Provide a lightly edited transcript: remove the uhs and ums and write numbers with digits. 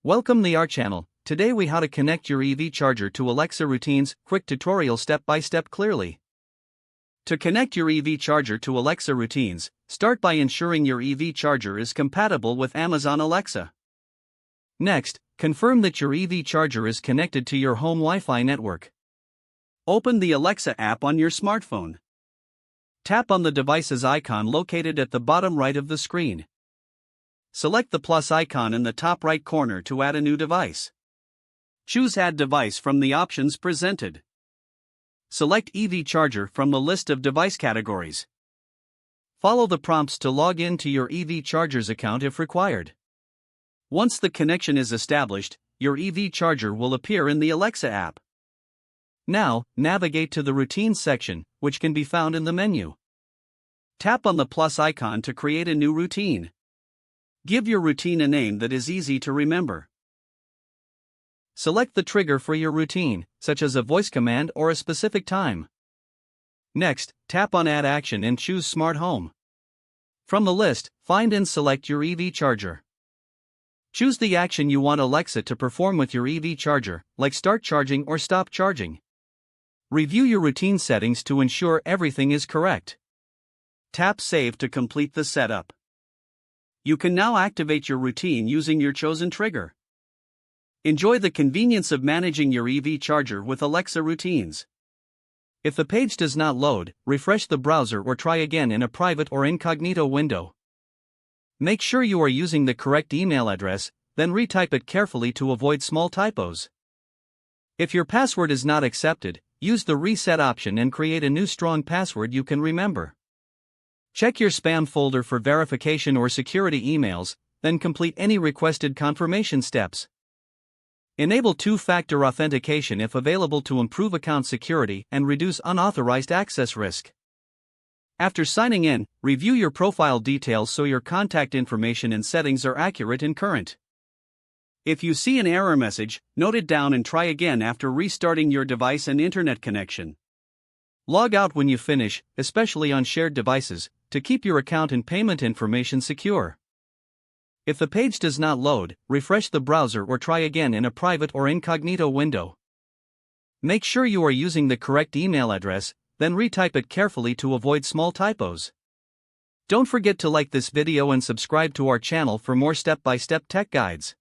Welcome to our channel. Today we how to connect your EV charger to Alexa routines, quick tutorial step by step clearly. To connect your EV charger to Alexa routines, start by ensuring your EV charger is compatible with Amazon Alexa. Next, confirm that your EV charger is connected to your home Wi-Fi network. Open the Alexa app on your smartphone. Tap on the device's icon located at the bottom right of the screen. Select the plus icon in the top right corner to add a new device. Choose Add Device from the options presented. Select EV Charger from the list of device categories. Follow the prompts to log in to your EV Charger's account if required. Once the connection is established, your EV charger will appear in the Alexa app. Now, navigate to the Routines section, which can be found in the menu. Tap on the plus icon to create a new routine. Give your routine a name that is easy to remember. Select the trigger for your routine, such as a voice command or a specific time. Next, tap on Add Action and choose Smart Home. From the list, find and select your EV charger. Choose the action you want Alexa to perform with your EV charger, like start charging or stop charging. Review your routine settings to ensure everything is correct. Tap Save to complete the setup. You can now activate your routine using your chosen trigger. Enjoy the convenience of managing your EV charger with Alexa routines. If the page does not load, refresh the browser or try again in a private or incognito window. Make sure you are using the correct email address, then retype it carefully to avoid small typos. If your password is not accepted, use the reset option and create a new strong password you can remember. Check your spam folder for verification or security emails, then complete any requested confirmation steps. Enable two-factor authentication if available to improve account security and reduce unauthorized access risk. After signing in, review your profile details so your contact information and settings are accurate and current. If you see an error message, note it down and try again after restarting your device and internet connection. Log out when you finish, especially on shared devices, to keep your account and payment information secure. If the page does not load, refresh the browser or try again in a private or incognito window. Make sure you are using the correct email address, then retype it carefully to avoid small typos. Don't forget to like this video and subscribe to our channel for more step-by-step tech guides.